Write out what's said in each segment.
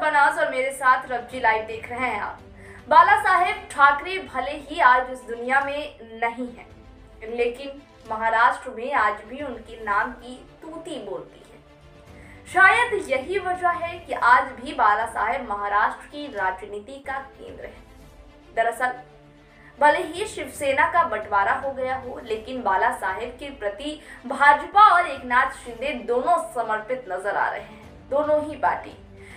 शोभा नाज और मेरे साथ रवजी लाइव देख रहे हैं आप। बाला साहेब ठाकरे भले ही आज इस दुनिया में नहीं है, लेकिन महाराष्ट्र में आज भी उनके नाम की तूती बोलती है। शायद यही वजह है कि आज भी बाला साहेब महाराष्ट्र की राजनीति का केंद्र है। दरअसल भले ही शिवसेना का बंटवारा हो गया हो, लेकिन बाला साहेब के प्रति भाजपा और एकनाथ शिंदे दोनों समर्पित नजर आ रहे हैं, दोनों ही पार्टी।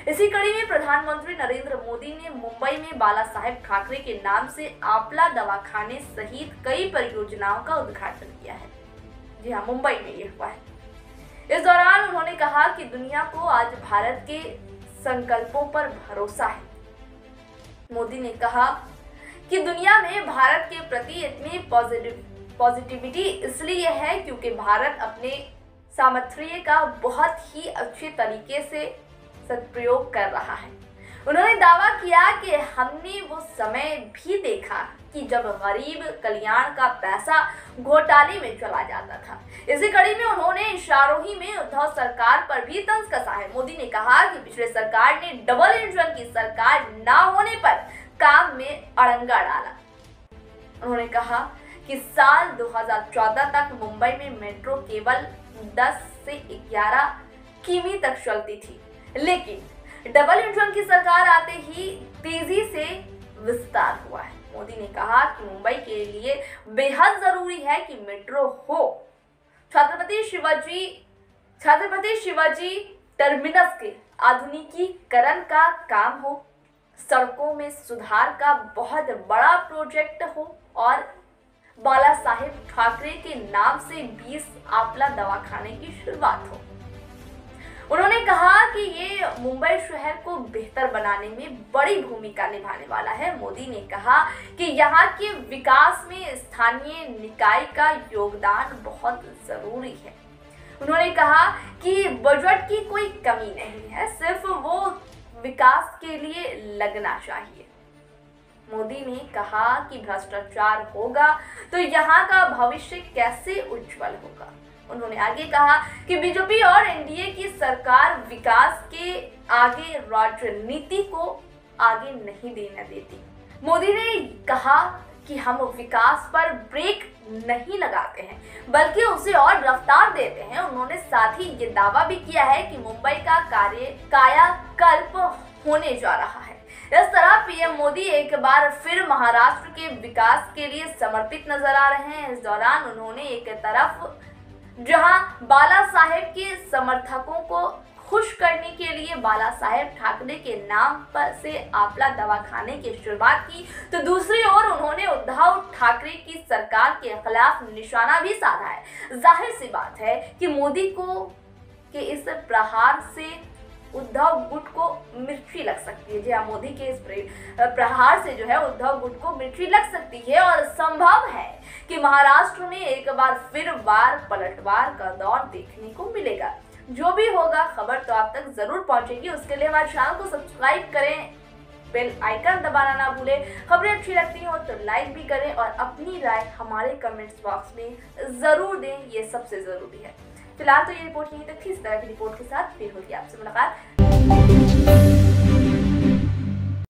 इसी कड़ी में प्रधानमंत्री नरेंद्र मोदी ने मुंबई में बाला साहेब ठाकरे के नाम से आपला दवाखाने सहित कई परियोजनाओं का उद्घाटन किया है। जी हाँ, मुंबई में ये हुआ है। इस दौरान उन्होंने कहा कि दुनिया को आज भारत के संकल्पों पर भरोसा है। मोदी ने कहा कि दुनिया में भारत के प्रति इतनी पॉजिटिविटी इसलिए है क्योंकि भारत अपने सामर्थ्य का बहुत ही अच्छे तरीके से सदुपयोग कर रहा है। उन्होंने दावा किया कि हमने वो समय भी देखा कि जब गरीब कल्याण का पैसा घोटाले में चला जाता था। इसी कड़ी में उन्होंने इशारों ही में उद्धव सरकार पर भी तंज कसा है। मोदी ने कहा कि पिछले सरकार ने डबल इंजन की सरकार ना होने पर काम में अड़ंगा डाला। उन्होंने कहा कि साल 2014 तक मुंबई में मेट्रो केवल 10 से 11 किमी तक चलती थी, लेकिन डबल इंजन की सरकार आते ही तेजी से विस्तार हुआ है। मोदी ने कहा कि मुंबई के लिए बेहद जरूरी है कि मेट्रो हो, छत्रपति शिवाजी टर्मिनस के आधुनिकीकरण का काम हो, सड़कों में सुधार का बहुत बड़ा प्रोजेक्ट हो और बाला साहेब ठाकरे के नाम से 20 आपला दवाखाने की शुरुआत हो। उन्होंने कहा कि ये मुंबई शहर को बेहतर बनाने में बड़ी भूमिका निभाने वाला है। मोदी ने कहा कि यहाँ के विकास में स्थानीय निकाय का योगदान बहुत जरूरी है। उन्होंने कहा कि बजट की कोई कमी नहीं है, सिर्फ वो विकास के लिए लगना चाहिए। मोदी ने कहा कि भ्रष्टाचार होगा तो यहाँ का भविष्य कैसे उज्जवल होगा। उन्होंने आगे कहा कि बीजेपी और एनडीए की सरकार विकास के आगे राजनीति को आगे नहीं देने देती। मोदी ने कहा कि हम विकास पर ब्रेक नहीं लगाते हैं, बल्कि उसे और रफ्तार देते हैं। उन्होंने साथ ही ये दावा भी किया है कि मुंबई का कायाकल्प होने जा रहा है। इस तरह पीएम मोदी एक बार फिर महाराष्ट्र के विकास के लिए समर्पित नजर आ रहे हैं। इस दौरान उन्होंने एक तरफ जहां बाला साहेब के समर्थकों को खुश करने के लिए बाला साहेब ठाकरे के नाम पर से आपला दवाखाने की शुरुआत की, तो दूसरी ओर उन्होंने उद्धव ठाकरे की सरकार के खिलाफ निशाना भी साधा है। जाहिर सी बात है कि मोदी के इस प्रहार से उद्धव गुट को मिर्ची लग सकती है। जी हाँ, मोदी के इस प्रहार से जो है उद्धव गुट को मिर्ची लग सकती है और संभव है कि महाराष्ट्र में एक बार फिर पलटवार का दौर देखने को मिलेगा। जो भी होगा खबर तो आप तक जरूर पहुंचेगी। उसके लिए हमारे चैनल को सब्सक्राइब करें, बेल आइकन दबाना ना भूलें। खबरें अच्छी लगती हो तो लाइक भी करें और अपनी राय हमारे कमेंट्स बॉक्स में जरूर दें, ये सबसे जरूरी है। फिलहाल तो ये रिपोर्ट यहीं तक थी। इस तरह की रिपोर्ट के साथ फिर होगी आपसे मुलाकात।